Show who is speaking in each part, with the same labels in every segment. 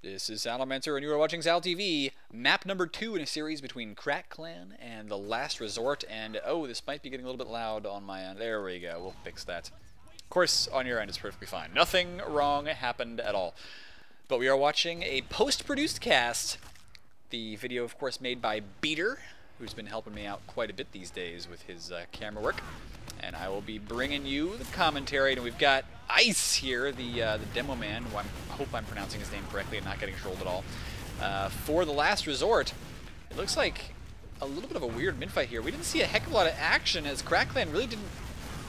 Speaker 1: This is Salamancer, and you are watching SalTV, map number 2 in a series between Crack Clan and The Last Resort. And oh, this might be getting a little bit loud on my end. There we go. We'll fix that. Of course, on your end, it's perfectly fine. Nothing wrong happened at all. But we are watching a post-produced cast. The video, of course, made by Beater, who's been helping me out quite a bit these days with his camera work. And I will be bringing you the commentary. And we've got Ice here, the demo man, who I hope I'm pronouncing his name correctly and not getting trolled at all. For The Last Resort, it looks like a little bit of a weird mid-fight here. We didn't see a heck of a lot of action as Crackland really didn't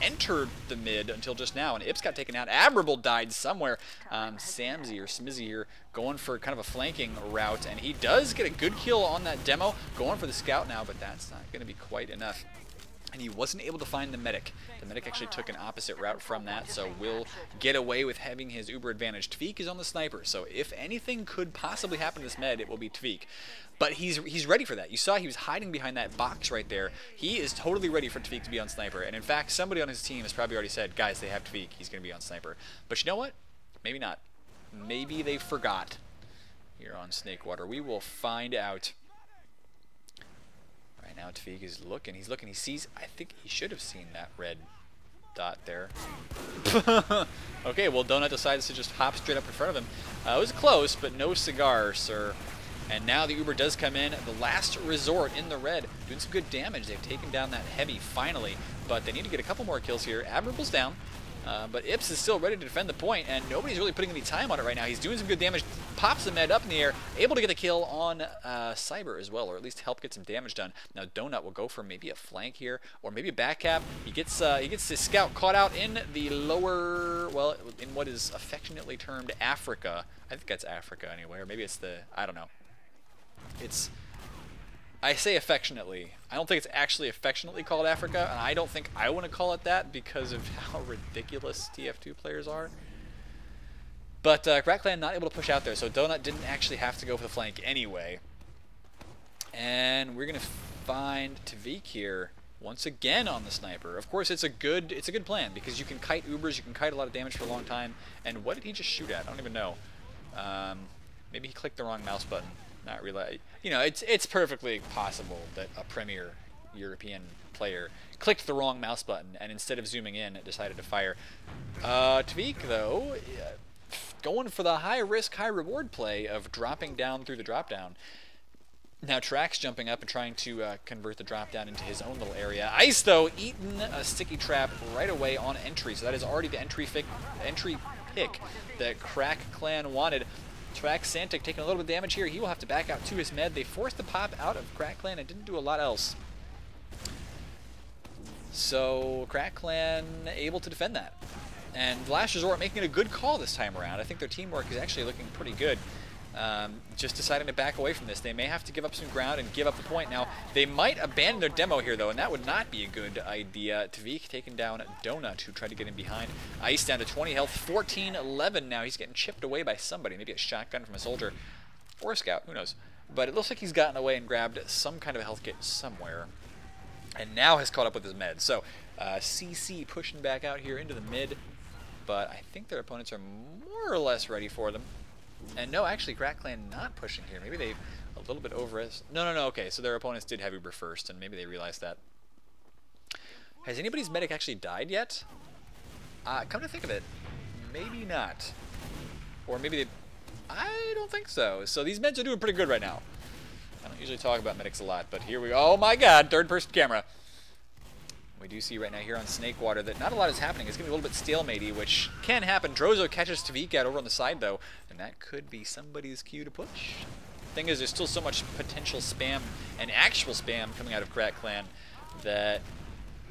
Speaker 1: enter the mid until just now, and Ips got taken out. Admirable died somewhere. Samzy or Smizzy here going for kind of a flanking route, and he does get a good kill on that demo, going for the scout now, but that's not going to be quite enough. And he wasn't able to find the medic. The medic actually took an opposite route from that, so will get away with having his uber advantage. Tvik is on the sniper, so if anything could possibly happen to this med, it will be Tvik. But he's ready for that. You saw he was hiding behind that box right there. He is totally ready for Tvik to be on sniper. And in fact, somebody on his team has probably already said, guys, they have Tvik. He's going to be on sniper. But you know what? Maybe not. Maybe they forgot here on Snakewater. We will find out. Right now, Tvik is looking. He's looking. He sees. I think he should have seen that red dot there. Okay, well, Donut decides to just hop straight up in front of him. It was close, but no cigar, sir. And now the Uber does come in. The Last Resort in the red, doing some good damage. They've taken down that heavy finally, but they need to get a couple more kills here. Admirable's down, but Ips is still ready to defend the point, and nobody's really putting any time on it right now. He's doing some good damage, pops the med up in the air, able to get a kill on Cyber as well, or at least help get some damage done. Now Donut will go for maybe a flank here, or maybe a back cap. He gets his scout caught out in the lower, well, in what is affectionately termed Africa. I think that's Africa anyway, or maybe it's the, I don't know. I say affectionately. I don't think it's actually affectionately called Africa, and I don't think I want to call it that because of how ridiculous TF2 players are. But Crackland not able to push out there, so Donut didn't actually have to go for the flank anyway. And we're gonna find Tvik here once again on the sniper. Of course, it's a good plan because you can kite Ubers, you can kite a lot of damage for a long time. And what did he just shoot at? I don't even know. Maybe he clicked the wrong mouse button. Not really. You know, it's perfectly possible that a premier European player clicked the wrong mouse button and instead of zooming in, it decided to fire. Tvik, though, going for the high-risk, high-reward play of dropping down through the drop-down. Now Track's jumping up and trying to convert the drop-down into his own little area. Ice, though, eating a sticky trap right away on entry, so that is already the entry pick that Crack Clan wanted. Track Santic taking a little bit of damage here. He will have to back out to his med. They forced the pop out of Crack Clan and didn't do a lot else. So Crack Clan able to defend that. And Last Resort making a good call this time around. I think their teamwork is actually looking pretty good. Just deciding to back away from this. They may have to give up some ground and give up the point. Now, they might abandon their demo here, though, and that would not be a good idea. Tvik taking down Donut, who tried to get in behind. Ice down to 20 health, 14-11 now. He's getting chipped away by somebody, maybe a shotgun from a soldier or a scout, who knows. But it looks like he's gotten away and grabbed some kind of a health kit somewhere, and now has caught up with his med. So, CC pushing back out here into the mid, but I think their opponents are more or less ready for them. And no, actually, Crack Clan not pushing here. Maybe they've a little bit over. No, okay, so their opponents did have Uber first, and maybe they realized that. Has anybody's medic actually died yet? Come to think of it, maybe not. Or maybe they... I don't think so. So these meds are doing pretty good right now. I don't usually talk about medics a lot, but here we go. Oh my god, third-person camera. We do see right now here on Snakewater that not a lot is happening. It's going to be a little bit stalematy, which can happen. Drozo catches Tvik out over on the side, though, and that could be somebody's cue to push. Thing is, there's still so much potential spam and actual spam coming out of Crack Clan that...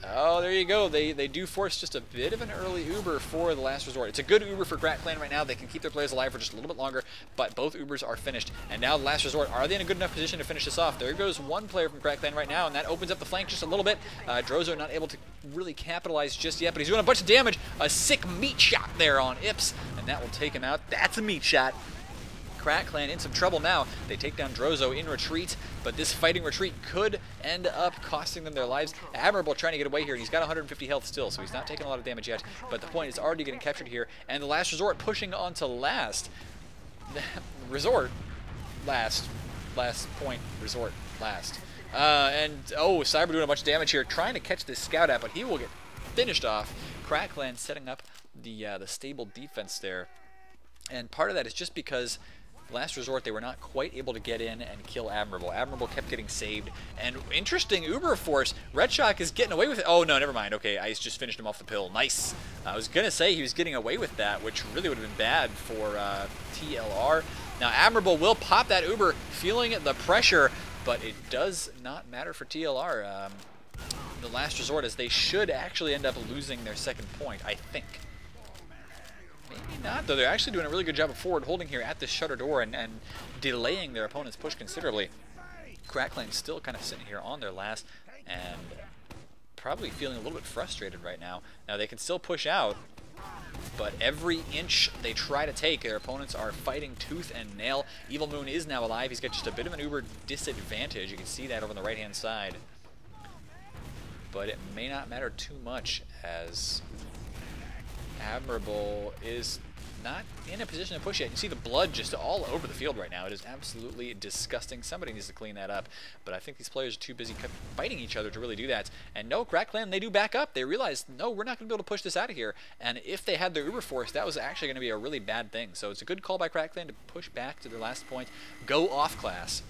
Speaker 1: Oh, there you go. They do force just a bit of an early Uber for The Last Resort. It's a good Uber for Crack Clan right now. They can keep their players alive for just a little bit longer, but both Ubers are finished. And now The Last Resort, are they in a good enough position to finish this off? There goes one player from Crack Clan right now, and that opens up the flank just a little bit. Drozo not able to really capitalize just yet, but he's doing a bunch of damage. A sick meat shot there on Ips, and that will take him out. That's a meat shot. Crack Clan in some trouble now. They take down Drozo in retreat, but this fighting retreat could end up costing them their lives. Admirable trying to get away here, and he's got 150 health still, so he's not taking a lot of damage yet, but the point is already getting captured here, and The Last Resort pushing on to last. Resort last point, resort last. And oh, Cyber doing a bunch of damage here, trying to catch this scout out, but he will get finished off. Crackland setting up the stable defense there, and part of that is just because Last Resort they were not quite able to get in and kill Admirable. Admirable kept getting saved, and interesting Uber Force. Red Shock is getting away with it. Oh no, never mind. Okay, Ice just finished him off the pill. Nice. I was gonna say he was getting away with that, which really would have been bad for TLR. Now Admirable will pop that Uber, feeling the pressure, but it does not matter for TLR. The Last Resort, as they should actually end up losing their second point, I think. Maybe not, though. They're actually doing a really good job of forward holding here at this shutter door and delaying their opponent's push considerably. Crackland's still kind of sitting here on their last and probably feeling a little bit frustrated right now. Now they can still push out, but every inch they try to take, their opponents are fighting tooth and nail. Evil Moon is now alive. He's got just a bit of an Uber disadvantage. You can see that over on the right-hand side. But it may not matter too much, as Admirable is not in a position to push yet. You see the blood just all over the field right now. It is absolutely disgusting. Somebody needs to clean that up, but I think these players are too busy fighting each other to really do that. And no, Crackland, they do back up. They realize, no, we're not going to be able to push this out of here. And if they had their Uber Force, that was actually going to be a really bad thing. So it's a good call by Crackland to push back to their last point, go off class.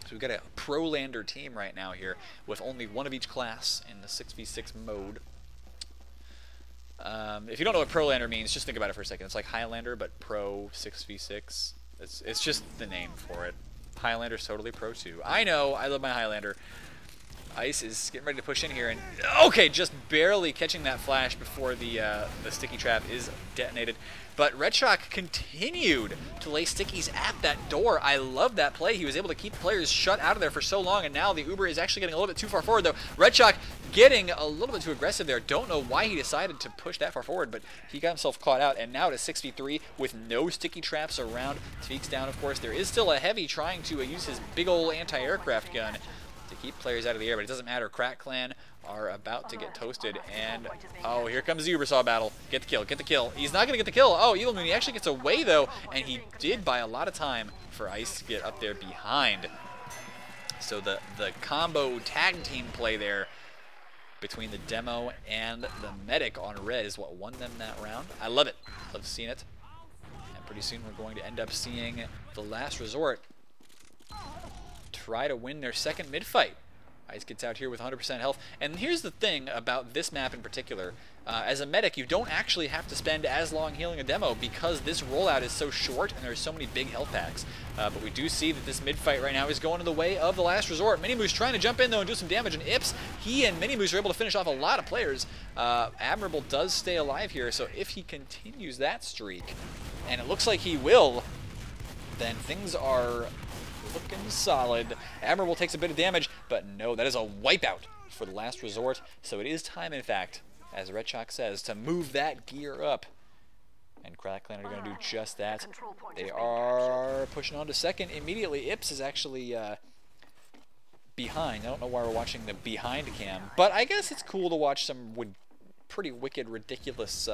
Speaker 1: So we've got a pro-lander team right now here with only one of each class in the 6v6 mode. If you don't know what pro-lander means, just think about it for a second. It's like Highlander, but pro 6v6. It's just the name for it. Highlander's totally pro too. I know, I love my Highlander. Ice is getting ready to push in here, and okay, just barely catching that flash before the sticky trap is detonated. But Red Shock continued to lay stickies at that door. I love that play. He was able to keep players shut out of there for so long, and now the Uber is actually getting a little bit too far forward, though. Red Shock getting a little bit too aggressive there. Don't know why he decided to push that far forward, but he got himself caught out, and now at a 6v3 with no sticky traps around. Tweak's down, of course. There is still a Heavy trying to use his big old anti-aircraft gun to keep players out of the air, but it doesn't matter. Crack Clan are about to get toasted, and oh, here comes the Ubersaw battle. Get the kill, get the kill. He's not gonna get the kill. Oh, Evil Moon, he actually gets away though, and he did buy a lot of time for Ice to get up there behind. So the combo tag team play there between the demo and the medic on red is what won them that round. I love it. Love seeing it. And pretty soon we're going to end up seeing the Last Resort try to win their second mid-fight. Ice gets out here with 100% health. And here's the thing about this map in particular. As a medic, you don't actually have to spend as long healing a demo because this rollout is so short and there's so many big health packs. But we do see that this mid-fight right now is going in the way of the Last Resort. Minimoose trying to jump in, though, and do some damage. And Ips, he and Minimoose are able to finish off a lot of players. Admirable does stay alive here, so if he continues that streak, and it looks like he will, then things are looking solid. Admirable takes a bit of damage, but no, that is a wipeout for the Last Resort. So it is time, in fact, as Red Shock says, to move that gear up. And Crackland are going to do just that. They are pushing on to second immediately. Ips is actually behind. I don't know why we're watching the behind cam, but I guess it's cool to watch some pretty wicked, ridiculous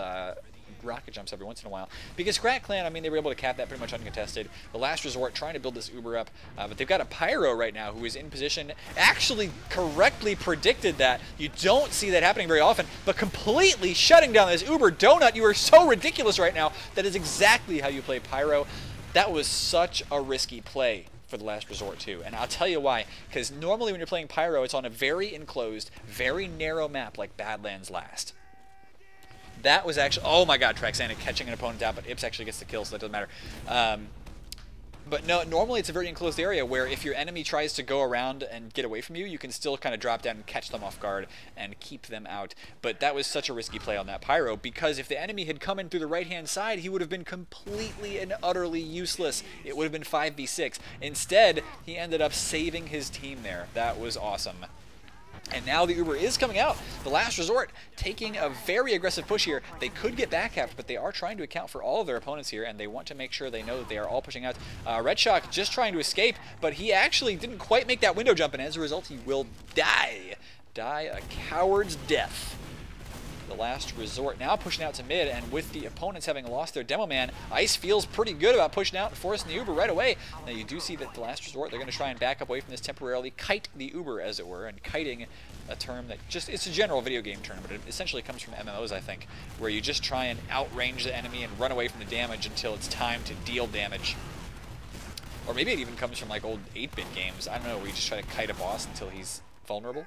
Speaker 1: rocket jumps every once in a while. Because Crackland, I mean, they were able to cap that pretty much uncontested. The Last Resort trying to build this Uber up, but they've got a Pyro right now who is in position, actually correctly predicted that. You don't see that happening very often, but completely shutting down this Uber donut. You are so ridiculous right now. That is exactly how you play Pyro. That was such a risky play for the Last Resort too, and I'll tell you why. Because normally when you're playing Pyro, it's on a very enclosed, very narrow map like Badlands Last. That was actually, oh my god, Traxana catching an opponent out, but Ips actually gets the kill, so that doesn't matter. But no, normally it's a very enclosed area where if your enemy tries to go around and get away from you, you can still kind of drop down and catch them off guard and keep them out. But that was such a risky play on that Pyro, because if the enemy had come in through the right-hand side, he would have been completely and utterly useless. It would have been 5v6. Instead, he ended up saving his team there. That was awesome. And now the Uber is coming out. The Last Resort taking a very aggressive push here. They could get backcapped, but they are trying to account for all of their opponents here, and they want to make sure they know that they are all pushing out. Red Shock just trying to escape, but he actually didn't quite make that window jump, and as a result, he will die. Die a coward's death. the last resort. Now pushing out to mid, and with the opponents having lost their demo man, Ice feels pretty good about pushing out and forcing the Uber right away. Now you do see that the last resort, they're going to try and back up away from this temporarily, kite the Uber as it were, and kiting, a term that just, it's a general video game term, but it essentially comes from MMOs, I think, where you just try and outrange the enemy and run away from the damage until it's time to deal damage. Or maybe it even comes from like old 8-bit games, I don't know, where you just try to kite a boss until he's vulnerable.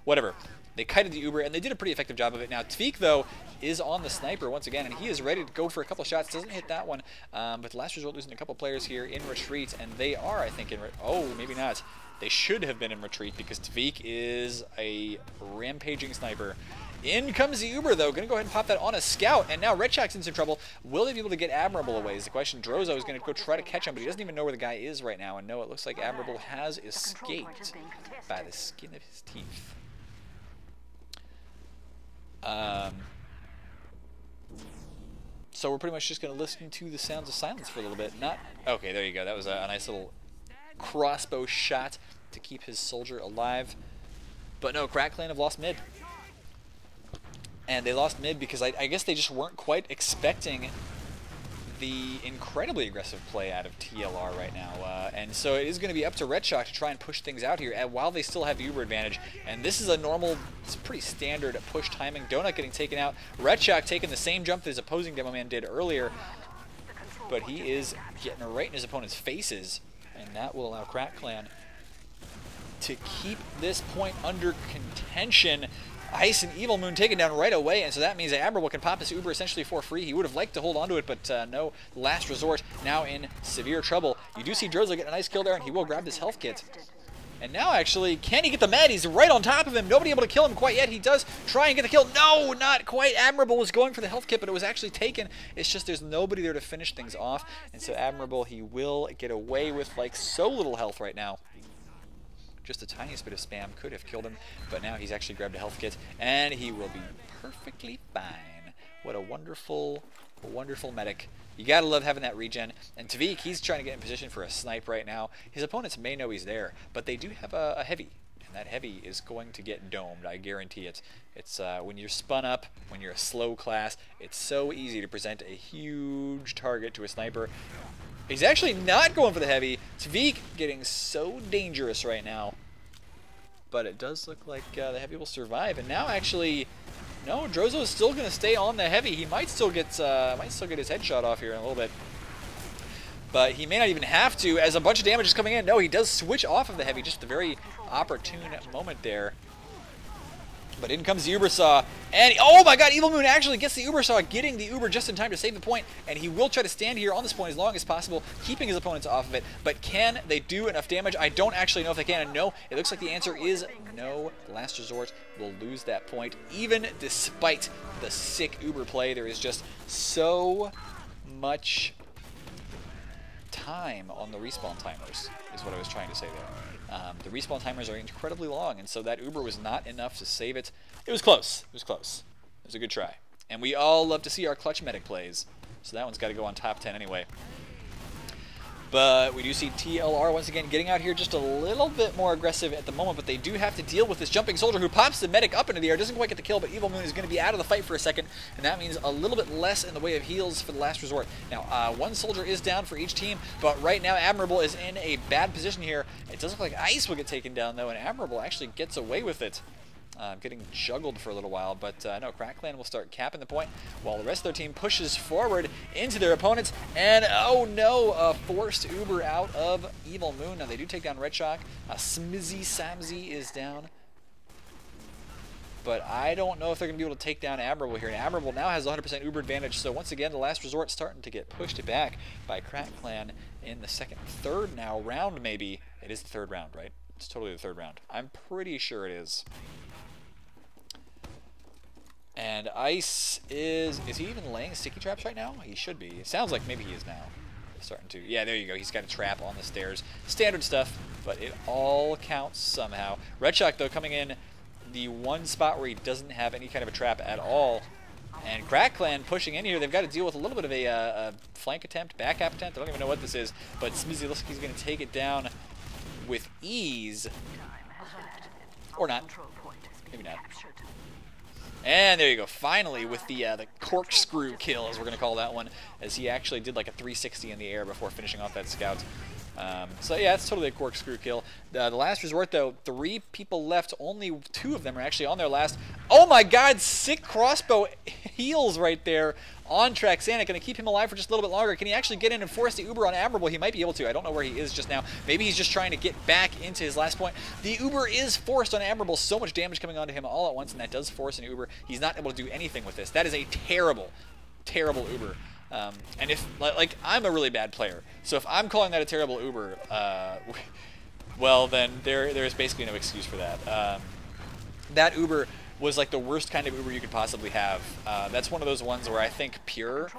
Speaker 1: Whatever. They kited the Uber, and they did a pretty effective job of it. Now, Tvik, though, is on the sniper once again, and he is ready to go for a couple shots. Doesn't hit that one, but the last resort losing a couple players here in retreat, and they are, I think, in oh, maybe not. They should have been in retreat because Tvik is a rampaging sniper. In comes the Uber, though. Going to go ahead and pop that on a scout, and now Redshock's in some trouble. Will they be able to get Admirable away is the question. Drozo is going to go try to catch him, but he doesn't even know where the guy is right now, and no, it looks like Admirable has escaped by the skin of his teeth. So we're pretty much just going to listen to the sounds of silence for a little bit. Not okay, there you go. That was a nice little crossbow shot to keep his soldier alive. But no, Crack Clan have lost mid. And they lost mid because I guess they just weren't quite expecting the incredibly aggressive play out of TLR right now. And so it is going to be up to Redshock to try and push things out here while they still have the Uber advantage. And this is a normal, it's pretty standard push timing. Donut getting taken out. Redshock taking the same jump that his opposing demo man did earlier. But he is getting right in his opponent's faces. And that will allow Crack Clan to keep this point under contention. Ice and Evil Moon taken down right away, and so that means that Admirable can pop his Uber essentially for free. He would have liked to hold on to it, but no. Last resort now in severe trouble. You do see Drozo getting a nice kill there, and he will grab this health kit. And now, actually, can he get the med? He's right on top of him. Nobody able to kill him quite yet. He does try and get the kill. No, not quite. Admirable was going for the health kit, but it was actually taken. It's just there's nobody there to finish things off, and so Admirable, he will get away with like so little health right now. Just the tiniest bit of spam could have killed him, but now he's actually grabbed a health kit, and he will be perfectly fine. What a wonderful, wonderful medic. You gotta love having that regen. And Tvik, he's trying to get in position for a snipe right now. His opponents may know he's there, but they do have a heavy, and that heavy is going to get domed, I guarantee it. It's when you're spun up, when you're a slow class, it's so easy to present a huge target to a sniper. He's actually not going for the heavy. Tvik getting so dangerous right now. But it does look like the heavy will survive. And now actually, no, Drozo is still going to stay on the heavy. He might still get his headshot off here in a little bit. But he may not even have to, as a bunch of damage is coming in. No, he does switch off of the heavy, just a very opportune moment there. But in comes the Uber Saw, and oh my god, Evil Moon actually gets the Uber Saw, getting the Uber just in time to save the point, and he will try to stand here on this point as long as possible, keeping his opponents off of it. But can they do enough damage? I don't actually know if they can, and no, it looks like the answer is no. Last Resort will lose that point, even despite the sick Uber play. There is just so much time on the respawn timers, is what I was trying to say there. The respawn timers are incredibly long, and so that Uber was not enough to save it. It was close. It was close. It was a good try. And we all love to see our clutch medic plays, so that one's got to go on top 10 anyway. But we do see TLR once again getting out here just a little bit more aggressive at the moment, but they do have to deal with this jumping soldier who pops the medic up into the air, doesn't quite get the kill, but Evil Moon is going to be out of the fight for a second, and that means a little bit less in the way of heals for the last resort. Now, one soldier is down for each team, but right now Admirable is in a bad position here. It does look like Ice will get taken down, though, and Admirable actually gets away with it. Getting juggled for a little while, but no, Crack Clan will start capping the point while the rest of their team pushes forward into their opponents, and oh no, a forced Uber out of Evil Moon. Now they do take down Redshock. Smizzy Samzy is down, but I don't know if they're going to be able to take down Admirable here, and Admirable now has 100% Uber advantage, so once again the last resort starting to get pushed back by Crack Clan in the third now round maybe. It is the third round, right? It's totally the third round. I'm pretty sure it is. And Ice is he even laying sticky traps right now? He should be. It sounds like maybe he is now. Starting to. Yeah, there you go. He's got a trap on the stairs. Standard stuff, but it all counts somehow. Redshock, though, coming in the one spot where he doesn't have any kind of a trap at all. And Crack Clan pushing in here. They've got to deal with a little bit of a flank attempt, back half attempt. I don't even know what this is, but Smizzy looks like he's going to take it down with ease. Or not. Maybe not. And there you go, finally with the corkscrew kill, as we're going to call that one, as he actually did like a 360 in the air before finishing off that scout. So yeah, it's totally a corkscrew kill. The last resort, though, 3 people left. Only 2 of them are actually on their last. Oh my god, sick crossbow heals right there on Traxana. Going to keep him alive for just a little bit longer. Can he actually get in and force the Uber on Admirable? He might be able to. I don't know where he is just now. Maybe he's just trying to get back into his last point. The Uber is forced on Admirable. So much damage coming onto him all at once, and that does force an Uber. He's not able to do anything with this. That is a terrible, terrible Uber. And if, like, I'm a really bad player, so if I'm calling that a terrible Uber, well, then there's basically no excuse for that. That Uber was like the worst kind of Uber you could possibly have. That's one of those ones where I think pure,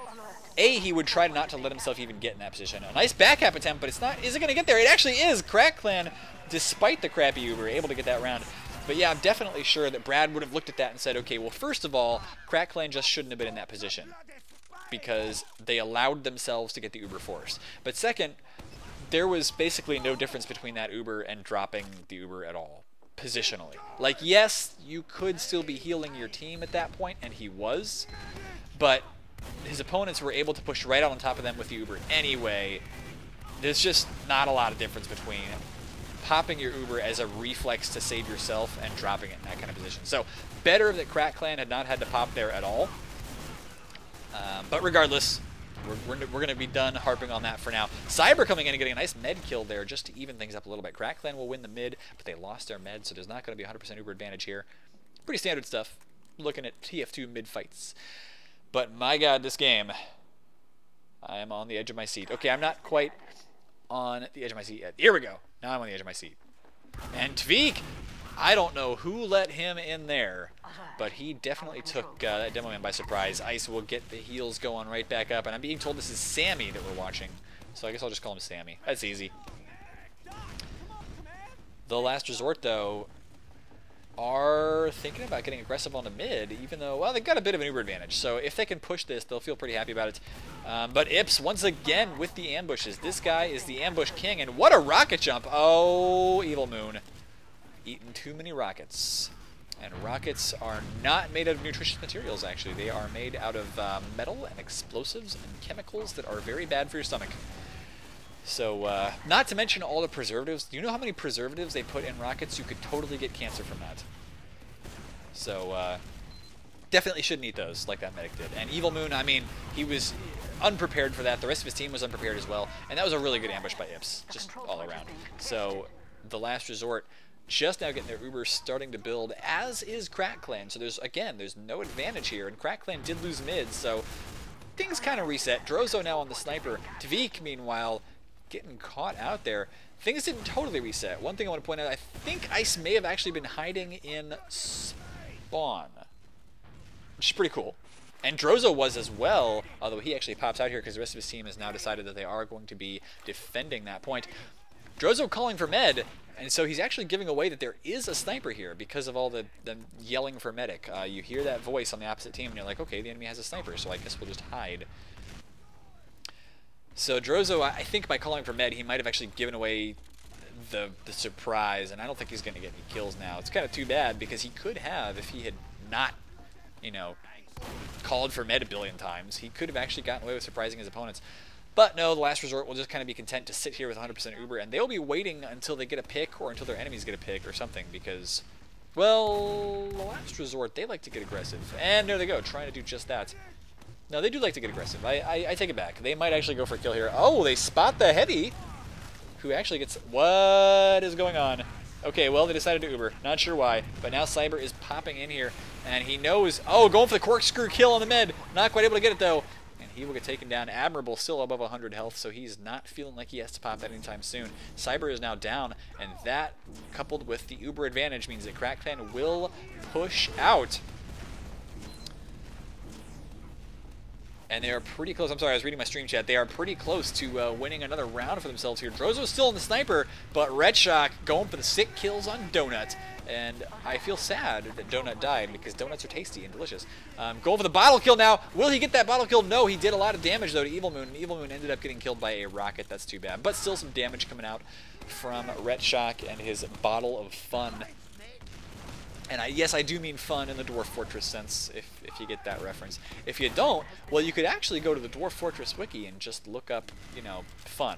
Speaker 1: he would try not to let himself even get in that position. A nice back half attempt, but it's not, is it going to get there? It actually is. Crack Clan, despite the crappy Uber, able to get that round. But yeah, I'm definitely sure that Brad would have looked at that and said, okay, well, first of all, Crack Clan just shouldn't have been in that position, because they allowed themselves to get the Uber forced. But second, there was basically no difference between that Uber and dropping the Uber at all, positionally. Like, yes, you could still be healing your team at that point, and he was, but his opponents were able to push right out on top of them with the Uber anyway. There's just not a lot of difference between popping your Uber as a reflex to save yourself and dropping it in that kind of position. So, better that Crack Clan had not had to pop there at all. But regardless, we're going to be done harping on that for now. Cyber coming in and getting a nice med kill there just to even things up a little bit. Crack Clan will win the mid, but they lost their med, so there's not going to be 100% Uber advantage here. Pretty standard stuff, looking at TF2 mid fights. But my god, this game, I am on the edge of my seat. Okay, I'm not quite on the edge of my seat yet. Here we go. Now I'm on the edge of my seat. And Tveek, I don't know who let him in there, but he definitely took that demo man by surprise. Ice will get the heals going right back up, and I'm being told this is Sammy that we're watching, so I guess I'll just call him Sammy. That's easy. The last resort, though, are thinking about getting aggressive on the mid, even though, well, they've got a bit of an Uber advantage, so if they can push this, they'll feel pretty happy about it. But Ips, once again, with the ambushes. This guy is the ambush king, and what a rocket jump! Oh, Evil Moon. Eaten too many rockets. And rockets are not made out of nutritious materials, actually. They are made out of metal and explosives and chemicals that are very bad for your stomach. So, not to mention all the preservatives. Do you know how many preservatives they put in rockets? You could totally get cancer from that. So, definitely shouldn't eat those like that medic did. And Evil Moon, I mean, he was unprepared for that. The rest of his team was unprepared as well. And that was a really good ambush by Ips, just all around. So, the last resort, just now getting their Uber starting to build, as is Crack Clan. So there's no advantage here, and Crack Clan did lose mid, so things kind of reset. Drozo now on the sniper. Tveek, meanwhile, getting caught out there. Things didn't totally reset. One thing I want to point out, I think Ice may have actually been hiding in spawn, which is pretty cool. And Drozo was as well, although he actually pops out here because the rest of his team has now decided that they are going to be defending that point. Drozo calling for med, and so he's actually giving away that there is a sniper here because of all the yelling for medic. You hear that voice on the opposite team, and you're like, okay, the enemy has a sniper, so I guess we'll just hide. So Drozo, I think by calling for med, he might have actually given away the surprise, and I don't think he's going to get any kills now. It's kind of too bad, because he could have, if he had not, you know, called for med a billion times, he could have actually gotten away with surprising his opponents. But no, the last resort will just kind of be content to sit here with 100% Uber, and they'll be waiting until they get a pick or until their enemies get a pick or something, because, well, the last resort, they like to get aggressive. And there they go, trying to do just that. No, they do like to get aggressive. I take it back. They might actually go for a kill here. Oh, they spot the heavy, who actually gets... What is going on? Okay, well, they decided to Uber. Not sure why, but now Cyber is popping in here, and he knows... Oh, going for the corkscrew kill on the mid. Not quite able to get it, though. He will get taken down. Admirable still above 100 health, so he's not feeling like he has to pop that anytime soon. Cyber is now down, and that, coupled with the Uber advantage, means that Crack Clan will push out. And they are pretty close. I'm sorry, I was reading my stream chat. They are pretty close to winning another round for themselves here. Drozo's still in the sniper, but Red Shock going for the sick kills on Donut. And I feel sad that Donut died, because donuts are tasty and delicious. Going for the bottle kill now. Will he get that bottle kill? No, he did a lot of damage, though, to Evil Moon. And Evil Moon ended up getting killed by a rocket. That's too bad. But still some damage coming out from Red Shock and his bottle of fun. And yes, I do mean fun in the Dwarf Fortress sense, if you get that reference. If you don't, well, you could actually go to the Dwarf Fortress wiki and just look up, you know, fun.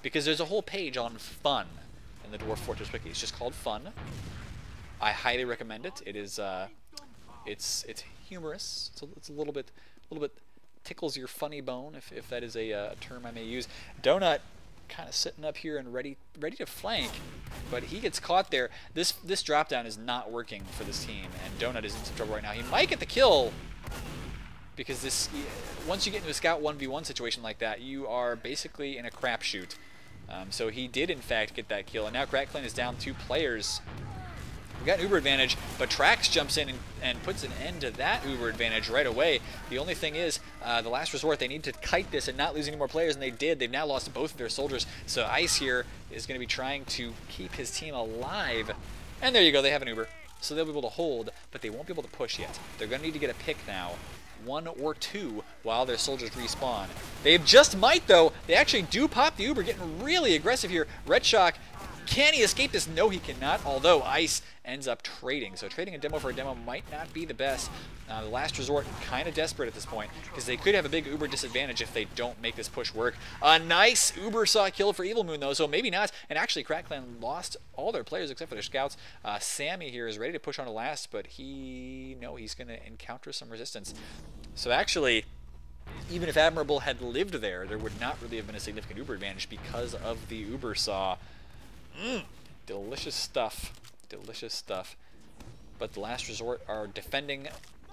Speaker 1: Because there's a whole page on fun in the Dwarf Fortress wiki. It's just called fun. I highly recommend it. It is, it's humorous. It's a little bit tickles your funny bone, if that is a term I may use. Donut kind of sitting up here and ready to flank, but he gets caught there. This drop down is not working for this team, and Donut is in some trouble right now. He might get the kill, because once you get into a scout 1v1 situation like that, you are basically in a crapshoot. So he did in fact get that kill, and now Crackland is down 2 players. We got an Uber advantage, but Trax jumps in and puts an end to that Uber advantage right away. The only thing is, the last resort, they need to kite this and not lose any more players, and they did. They've now lost both of their soldiers, so Ice here is going to be trying to keep his team alive. And there you go, they have an Uber. So they'll be able to hold, but they won't be able to push yet. They're going to need to get a pick now, 1 or 2, while their soldiers respawn. They just might, though. They actually do pop the Uber, getting really aggressive here. Red Shock, can he escape this? No, he cannot, although Ice ends up trading. So trading a demo for a demo might not be the best. The last resort, kind of desperate at this point, because they could have a big Uber disadvantage if they don't make this push work. A nice Uber saw kill for Evil Moon, though, so maybe not. And actually, Crackland lost all their players except for their scouts. Sammy here is ready to push on to last, but he's going to encounter some resistance. So actually, even if Admirable had lived there, there would not really have been a significant Uber advantage because of the Uber saw. Delicious stuff. Delicious stuff. But the last resort are defending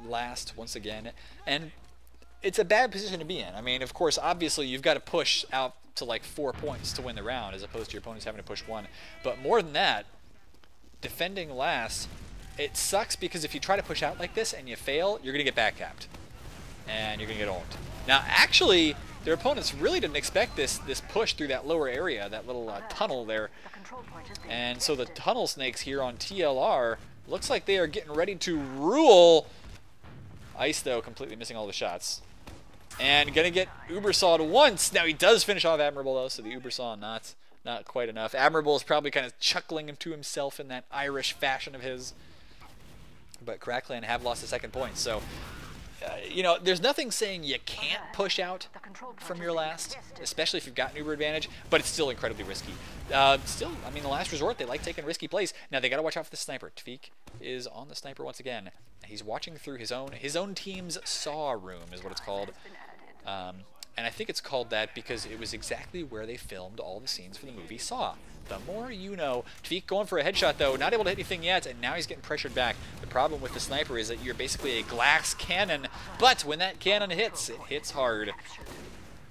Speaker 1: last once again, and it's a bad position to be in. I mean, of course, obviously you've got to push out to like 4 points to win the round, as opposed to your opponents having to push 1. But more than that, defending last, it sucks, because if you try to push out like this and you fail, you're going to get backcapped, and you're going to get owned. Now, actually, their opponents really didn't expect this push through that lower area, that little tunnel there. And so the tunnel snakes here on TLR, looks like they are getting ready to rule. Ice, though, completely missing all the shots. And gonna get Uber sawed once. Now he does finish off Admirable, though, so the Uber saw not quite enough. Admirable is probably kind of chuckling to himself in that Irish fashion of his. But Crackland have lost the 2nd point, so you know, there's nothing saying you can't push out from your last, especially if you've got an Uber advantage, but it's still incredibly risky. Still, I mean, the last resort, they like taking risky plays. Now, they got to watch out for the sniper. Tveek is on the sniper once again. He's watching through his own team's saw room is what it's called. And I think it's called that because it was exactly where they filmed all the scenes for the movie Saw. The more you know. Tveek going for a headshot, though, not able to hit anything yet, and now he's getting pressured back. The problem with the sniper is that you're basically a glass cannon, but when that cannon hits, it hits hard.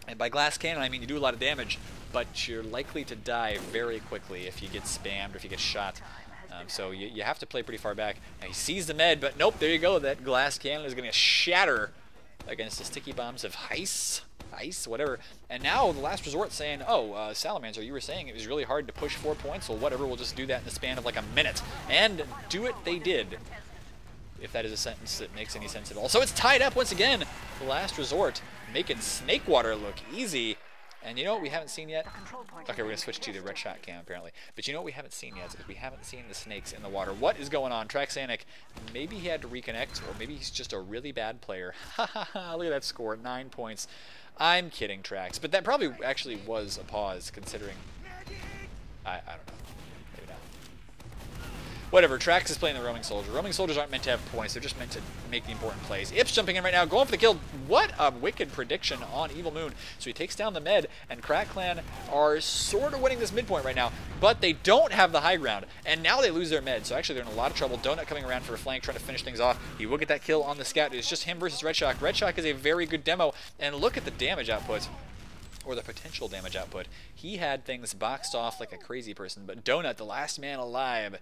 Speaker 1: And by glass cannon, I mean you do a lot of damage, but you're likely to die very quickly if you get spammed or if you get shot. So you have to play pretty far back. Now, he sees the med, but nope, there you go. That glass cannon is going to shatter against the sticky bombs of Ice, whatever. And now the last resort saying, oh, Salamancer, you were saying it was really hard to push 4 points. Well, whatever, we'll just do that in the span of like a minute. And do it they did. If that is a sentence that makes any sense at all. So it's tied up once again. The last resort making Snakewater look easy. And you know what we haven't seen yet? Okay, we're going to switch to the red shot cam, apparently. But you know what we haven't seen yet? Is we haven't seen the snakes in the water. What is going on? Traxanic, maybe he had to reconnect, or maybe he's just a really bad player. Ha ha ha, look at that score, 9 points. I'm kidding, Trax. But that probably actually was a pause, considering... I don't know. Maybe not. Whatever, Trax is playing the roaming soldier. Roaming soldiers aren't meant to have points, they're just meant to make the important plays. Ips jumping in right now, going for the kill. What a wicked prediction on Evil Moon. So he takes down the med, and Crack Clan are sort of winning this midpoint right now, but they don't have the high ground, and now they lose their med, so actually they're in a lot of trouble. Donut coming around for a flank, trying to finish things off. He will get that kill on the scout. It's just him versus Red Shock. Red Shock is a very good demo, and look at the damage output. Or the potential damage output. He had things boxed off like a crazy person, but Donut, the last man alive,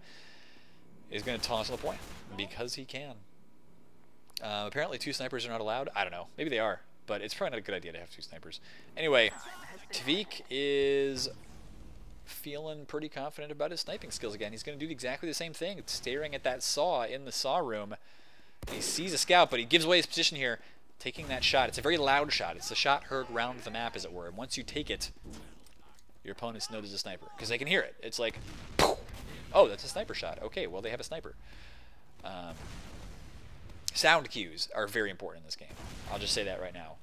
Speaker 1: is going to toss on the point because he can. Apparently 2 snipers are not allowed. I don't know. Maybe they are, but it's probably not a good idea to have 2 snipers. Anyway, Tveek is feeling pretty confident about his sniping skills again. He's going to do exactly the same thing, staring at that saw in the saw room. He sees a scout, but he gives away his position here, taking that shot. It's a very loud shot. It's a shot heard round the map, as it were. And once you take it, your opponents know there's a sniper because they can hear it. It's like, oh, that's a sniper shot. Okay, well, they have a sniper. Sound cues are very important in this game. I'll just say that right now.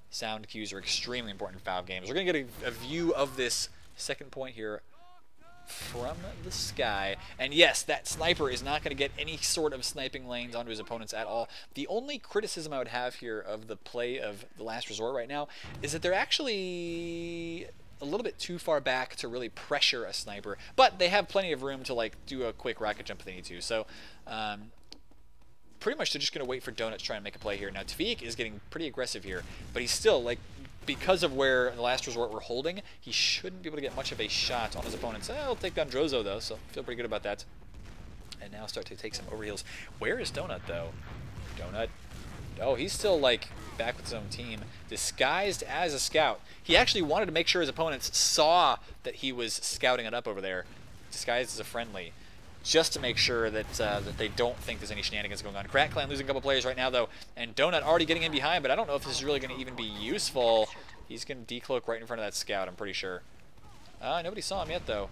Speaker 1: Sound cues are extremely important in Valve games. We're going to get a view of this second point here from the sky. And yes, that sniper is not going to get any sort of sniping lanes onto his opponents at all. The only criticism I would have here of the play of the Last Resort right now is that they're actually a little bit too far back to really pressure a sniper, but they have plenty of room to like do a quick rocket jump if they need to. So pretty much they're just going to wait for Donut to try and make a play here. Now Tafik is getting pretty aggressive here, but he's still like, because of where the Last Resort we're holding, he shouldn't be able to get much of a shot on his opponents. He'll take down Drozo though, so feel pretty good about that. And now start to take some overheals. Where is Donut though? Donut. Oh, he's still like back with his own team, disguised as a scout. He actually wanted to make sure his opponents saw that he was scouting it up over there, disguised as a friendly, just to make sure that that they don't think there's any shenanigans going on. Crack Clan losing a couple players right now, though, and Donut already getting in behind, but I don't know if this is really going to even be useful. He's going to decloak right in front of that scout, I'm pretty sure. Nobody saw him yet, though.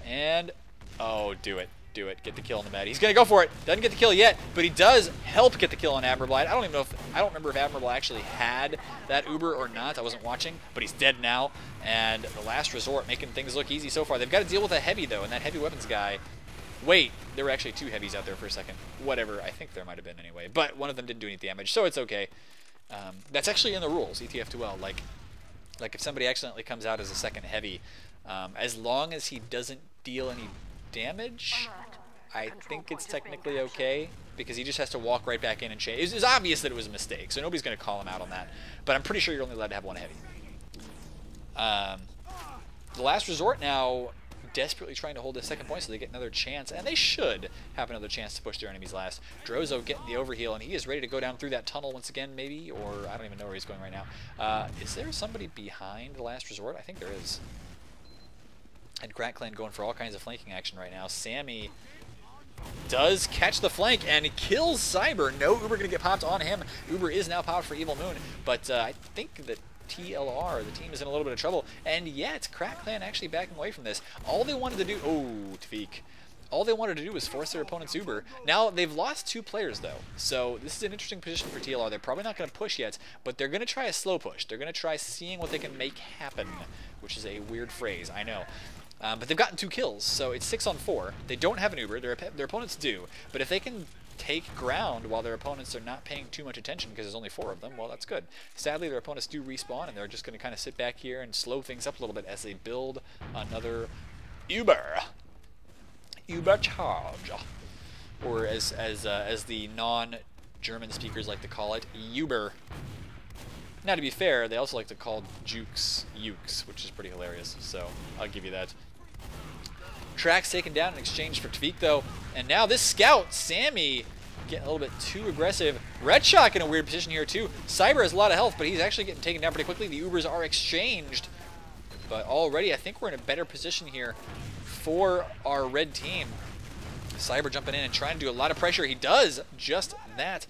Speaker 1: And, oh, do it. Do it. Get the kill on the Med. He's going to go for it. Doesn't get the kill yet, but he does help get the kill on Admirable. I don't remember if Admirable actually had that Uber or not. I wasn't watching, but he's dead now. And the Last Resort making things look easy so far. They've got to deal with a heavy, though, and that heavy weapons guy. Wait, there were actually two heavies out there for a second. Whatever, I think there might have been anyway. But one of them didn't do any damage, so it's okay. That's actually in the rules, ETF2L. Like if somebody accidentally comes out as a second heavy, as long as he doesn't deal any damage, I think it's technically okay, because he just has to walk right back in and change. It's obvious that it was a mistake, so nobody's going to call him out on that. But I'm pretty sure you're only allowed to have one heavy. The Last Resort now desperately trying to hold this second point so they get another chance, and they should have another chance to push their enemies last. Drozo getting the overheal, and he is ready to go down through that tunnel once again, maybe, or I don't even know where he's going right now. Is there somebody behind the Last Resort? I think there is. And Crack Clan going for all kinds of flanking action right now. Sammy does catch the flank and kills Cyber. No Uber going to get popped on him. Uber is now popped for Evil Moon, but I think that TLR, the team, is in a little bit of trouble, and yet Crack Clan actually backing away from this. All they wanted to do, Tafik. All they wanted to do was force their opponent's Uber. Now, they've lost 2 players, though, so this is an interesting position for TLR. They're probably not going to push yet, but they're going to try a slow push. They're going to try seeing what they can make happen, which is a weird phrase, I know. But they've gotten 2 kills, so it's 6 on 4. They don't have an Uber, their opponents do, but if they can take ground while their opponents are not paying too much attention because there's only 4 of them, well, that's good. Sadly, their opponents do respawn, and they're just going to kind of sit back here and slow things up a little bit as they build another Uber charge, or as the non-German speakers like to call it, Uber. Now, to be fair, they also like to call Jukes Ukes, which is pretty hilarious, so I'll give you that. Track's taken down in exchange for Tafik, though, and now this scout, Sammy, getting a little bit too aggressive. Red Shock in a weird position here, too. Cyber has a lot of health, but he's actually getting taken down pretty quickly. The Ubers are exchanged, but already I think we're in a better position here for our red team. Cyber jumping in and trying to do a lot of pressure. He does just that.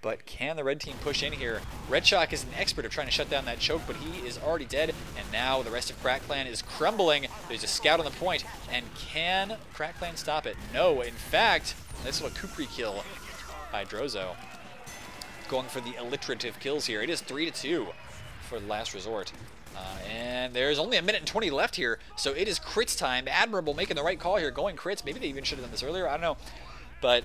Speaker 1: But can the red team push in here? Red Shock is an expert of trying to shut down that choke, but he is already dead. And now the rest of Crack Clan is crumbling. There's a scout on the point. And can Crack Clan stop it? No. In fact, nice little Kukri kill by Drozo. Going for the alliterative kills here. It is 3-2 for the Last Resort. And there's only 1 minute and 20 left here, so it is crits time. Admirable making the right call here, going crits. Maybe they even should have done this earlier, I don't know. But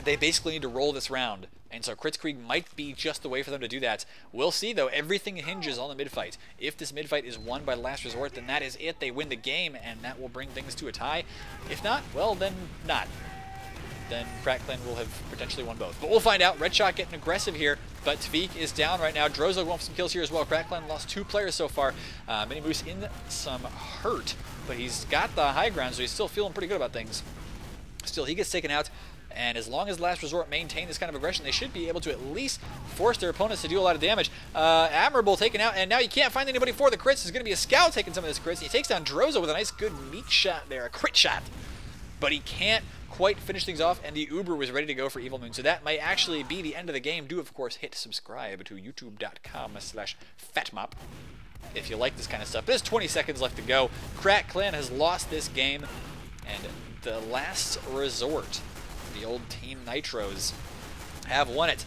Speaker 1: they basically need to roll this round. And so Crits Krieg might be just the way for them to do that. We'll see, though. Everything hinges on the mid-fight. If this mid-fight is won by the Last Resort, then that is it. They win the game, and that will bring things to a tie. If not, well, then not. Then Crack Clan will have potentially won both. But we'll find out. Red Shot getting aggressive here, but Tafik is down right now. Drozo going for some kills here as well. Crack Clan lost 2 players so far. Mini Moose in some hurt, but he's got the high ground, so he's still feeling pretty good about things. Still, he gets taken out. And as long as Last Resort maintain this kind of aggression, they should be able to at least force their opponents to do a lot of damage. Admirable taken out, and now you can't find anybody for the crits. There's going to be a scout taking some of this crits. He takes down Drozo with a nice, good meat shot there, a crit shot. But he can't quite finish things off, and the Uber was ready to go for Evil Moon. So that might actually be the end of the game. Do, of course, hit subscribe to youtube.com/fatmop if you like this kind of stuff. There's 20 seconds left to go. Crack Clan has lost this game, and the Last Resort The old Team Nitros have won it.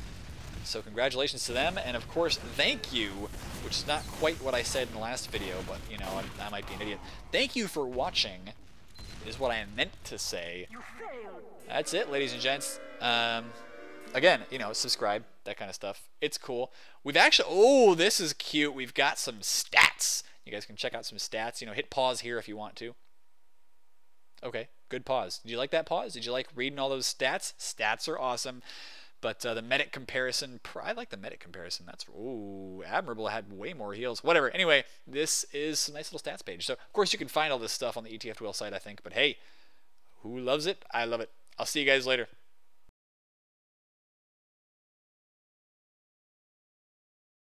Speaker 1: So congratulations to them, and of course, thank you, which is not quite what I said in the last video, but, you know, I might be an idiot. Thank you for watching, is what I meant to say. That's it, ladies and gents. Again, you know, subscribe, that kind of stuff. It's cool. We've actually, oh, this is cute. We've got some stats. You guys can check out some stats. You know, hit pause here if you want to. Okay, good pause. Did you like that pause? Did you like reading all those stats? Stats are awesome. But the medic comparison, I like the medic comparison. That's, ooh, Admirable had way more heals. Whatever. Anyway, this is a nice little stats page. So, of course, you can find all this stuff on the ETF2L site, I think. But hey, who loves it? I love it. I'll see you guys later.